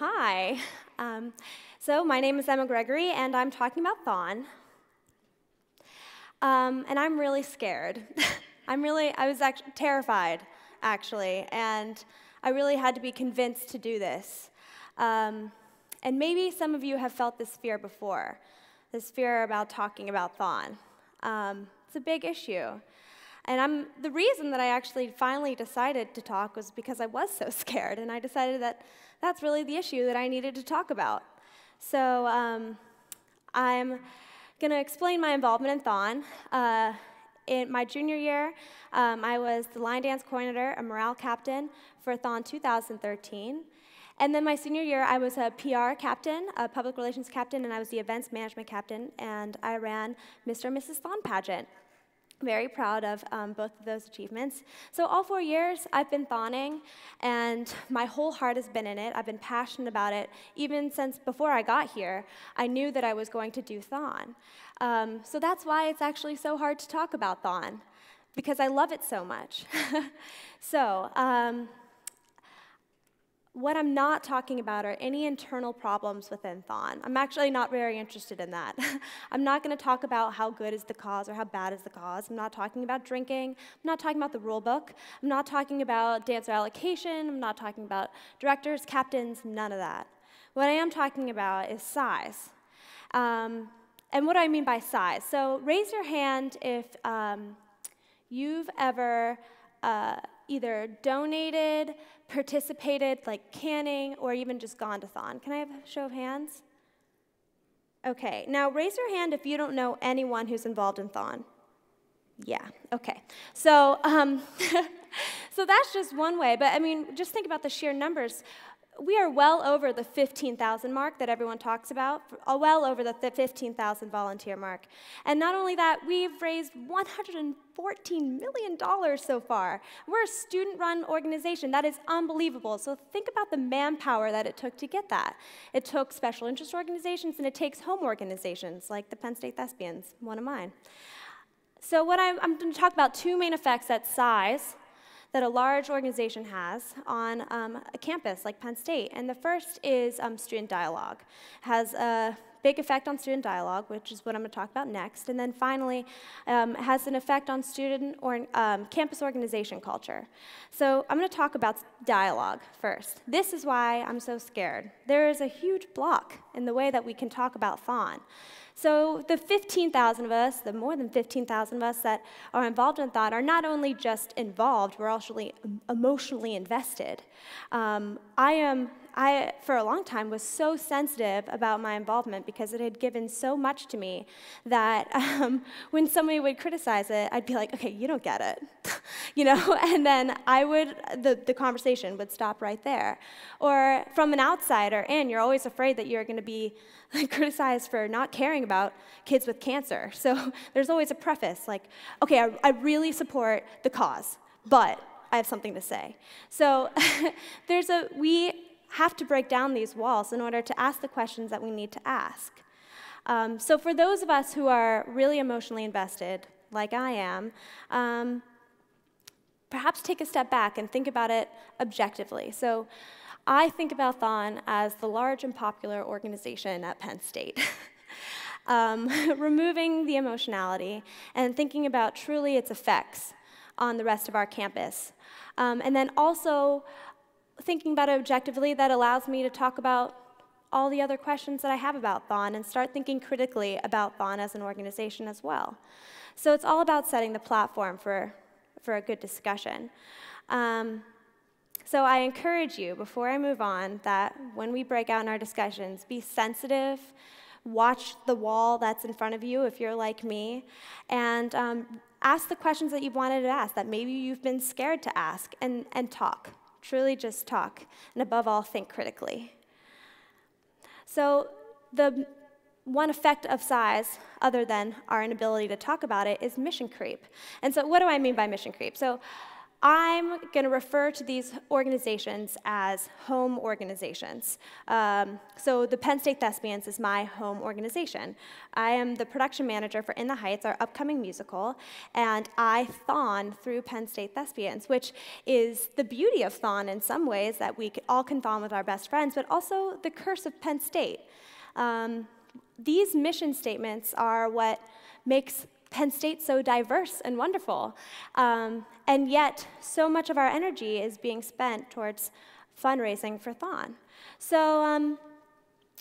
Hi. So my name is Gregory, and I'm talking about THON. And I'm really scared. I was actually terrified, actually, and I really had to be convinced to do this. And maybe some of you have felt this fear before, this fear about talking about THON. It's a big issue. And the reason that I actually finally decided to talk was because I was so scared, and I decided that that's really the issue that I needed to talk about. So I'm going to explain my involvement in THON. In my junior year, I was the line dance coordinator, a morale captain for THON 2013. And then my senior year, I was a PR captain, a public relations captain, and I was the events management captain, and I ran Mr. and Mrs. THON pageant. Very proud of both of those achievements. So all 4 years, I've been THONing, and my whole heart has been in it. I've been passionate about it. Even since before I got here, I knew that I was going to do THON. So that's why it's actually so hard to talk about THON, because I love it so much. So what I'm not talking about are any internal problems within THON. I'm actually not very interested in that. I'm not going to talk about how good is the cause or how bad is the cause. I'm not talking about drinking. I'm not talking about the rule book. I'm not talking about dancer allocation. I'm not talking about directors, captains, none of that. What I am talking about is size. And what do I mean by size? So raise your hand if you've ever either donated, participated, like canning, or even just gone to THON. Can I have a show of hands? Okay, now raise your hand if you don't know anyone who's involved in THON. Yeah, okay. So, so that's just one way, but I mean, just think about the sheer numbers. We are well over the 15,000 mark that everyone talks about, well over the 15,000 volunteer mark. And not only that, we've raised $114 million so far. We're a student-run organization. That is unbelievable. So think about the manpower that it took to get that. It took special interest organizations, and it takes home organizations, like the Penn State Thespians, one of mine. So I'm going to talk about two main effects at size that a large organization has on a campus like Penn State. And the first is student dialogue. It has a big effect on student dialogue, which is what I'm going to talk about next. And then finally, it has an effect on student or campus organization culture. So I'm going to talk about dialogue first. This is why I'm so scared. There is a huge block in the way that we can talk about THON. So the 15,000 of us, the more than 15,000 of us that are involved in THON are not only just involved, we're also emotionally invested. I, for a long time, was so sensitive about my involvement because it had given so much to me that when somebody would criticize it, I'd be like, okay, you don't get it, you know? And then the conversation would stop right there. Or from an outsider in, you're always afraid that you're going to be criticized for not caring about kids with cancer. So there's always a preface like, okay, I really support the cause, but I have something to say. So we have to break down these walls in order to ask the questions that we need to ask. So for those of us who are really emotionally invested, like I am, perhaps take a step back and think about it objectively. So I think about THON as the large and popular organization at Penn State. Removing the emotionality and thinking about truly its effects on the rest of our campus. And then also thinking about it objectively, that allows me to talk about all the other questions that I have about THON and start thinking critically about THON as an organization as well. So it's all about setting the platform for a good discussion. So I encourage you, before I move on, that when we break out in our discussions, be sensitive, watch the wall that's in front of you if you're like me, and ask the questions that you've wanted to ask, that maybe you've been scared to ask, and talk. Truly just talk, and above all, think critically. So the one effect of size, other than our inability to talk about it, is mission creep. And so what do I mean by mission creep? So I'm going to refer to these organizations as home organizations. So the Penn State Thespians is my home organization. I am the production manager for In the Heights, our upcoming musical, and I THON through Penn State Thespians, which is the beauty of THON in some ways, that we all can THON with our best friends, but also the curse of Penn State. These mission statements are what makes Penn State so diverse and wonderful. And yet, so much of our energy is being spent towards fundraising for THON. So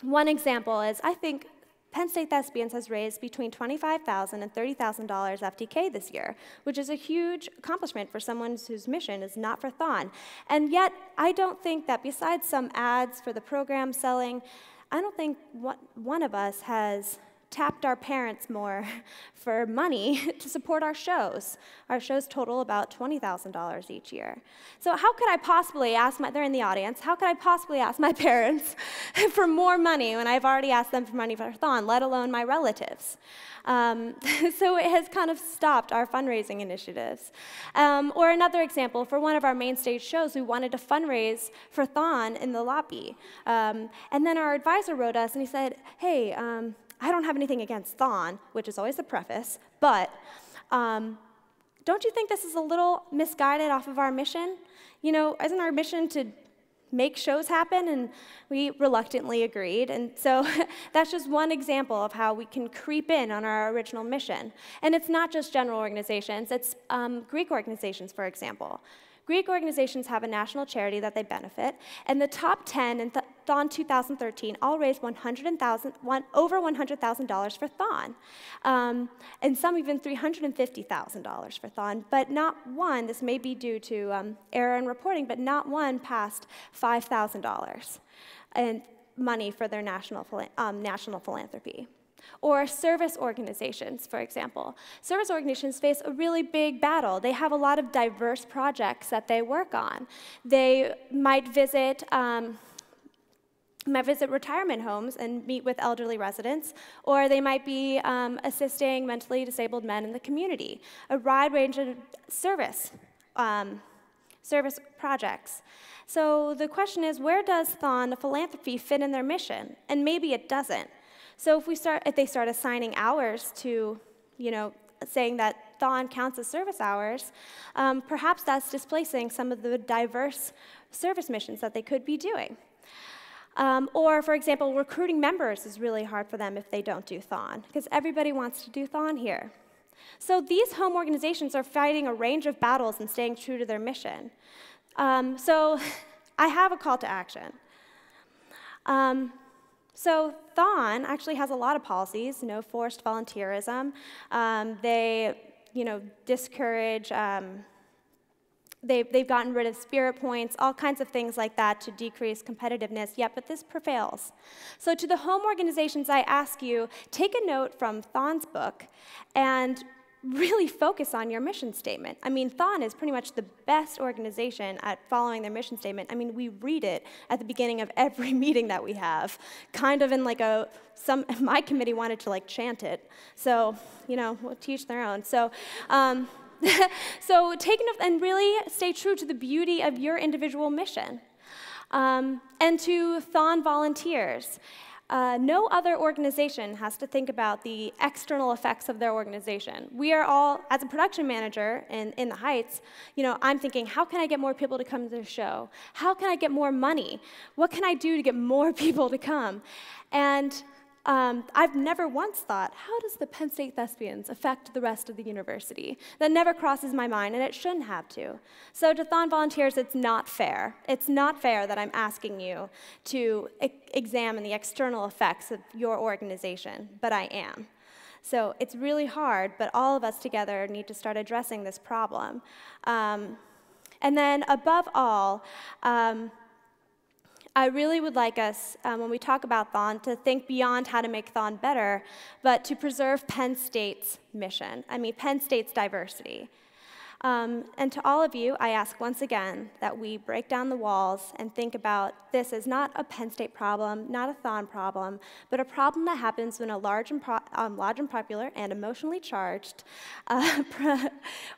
one example is, I think Penn State Thespians has raised between $25,000 and $30,000 FTK this year, which is a huge accomplishment for someone whose mission is not for THON. And yet, I don't think that besides some ads for the program selling, I don't think one of us has tapped our parents more for money to support our shows. Our shows total about $20,000 each year. So how could I possibly ask they're in the audience, how could I possibly ask my parents for more money when I've already asked them for money for THON, let alone my relatives? So it has kind of stopped our fundraising initiatives. Or another example, for one of our main stage shows, we wanted to fundraise for THON in the lobby. And then our advisor wrote us and he said, hey, I don't have anything against THON, which is always the preface, but don't you think this is a little misguided off of our mission? You know, isn't our mission to make shows happen? And we reluctantly agreed. And so that's just one example of how we can creep in on our original mission. And it's not just general organizations, it's Greek organizations, for example. Greek organizations have a national charity that they benefit, and the top 10 in THON 2013 all raised over $100,000 for THON, and some even $350,000 for THON, but not one, this may be due to error in reporting, but not one passed $5,000 in money for their national philanthropy. Or service organizations, for example. Service organizations face a really big battle. They have a lot of diverse projects that they work on. They might visit retirement homes and meet with elderly residents, or they might be assisting mentally disabled men in the community. A wide range of service projects. So the question is, where does THON philanthropy fit in their mission? And maybe it doesn't. So if they start assigning hours to, saying that THON counts as service hours, perhaps that's displacing some of the diverse service missions that they could be doing. Or, for example, recruiting members is really hard for them if they don't do THON, because everybody wants to do THON here. So these home organizations are fighting a range of battles and staying true to their mission. So I have a call to action. So THON actually has a lot of policies, forced volunteerism. They, discourage, they've gotten rid of spirit points, all kinds of things like that to decrease competitiveness, but this prevails. So to the home organizations, I ask you, take a note from THON's book and really focus on your mission statement. I mean, THON is pretty much the best organization at following their mission statement. I mean, we read it at the beginning of every meeting that we have, kind of in like my committee wanted to chant it. So, we'll teach their own. So, so take enough and really stay true to the beauty of your individual mission. And to THON volunteers, no other organization has to think about the external effects of their organization. We are all, as a production manager in the Heights, I'm thinking, how can I get more people to come to the show? How can I get more money? What can I do to get more people to come? And I've never once thought, how does the Penn State Thespians affect the rest of the university? That never crosses my mind, and it shouldn't have to. So to THON volunteers, it's not fair. It's not fair that I'm asking you to examine the external effects of your organization, but I am. So it's really hard, but all of us together need to start addressing this problem. And then above all, I really would like us, when we talk about THON, to think beyond how to make THON better, but to preserve Penn State's mission. I mean, Penn State's diversity. And to all of you, I ask once again that we break down the walls and think about this as not a Penn State problem, not a THON problem, but a problem that happens when a large and popular and emotionally charged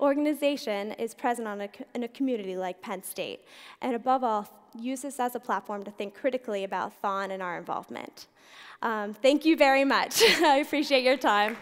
organization is present in a community like Penn State. And above all, use this as a platform to think critically about THON and our involvement. Thank you very much. I appreciate your time.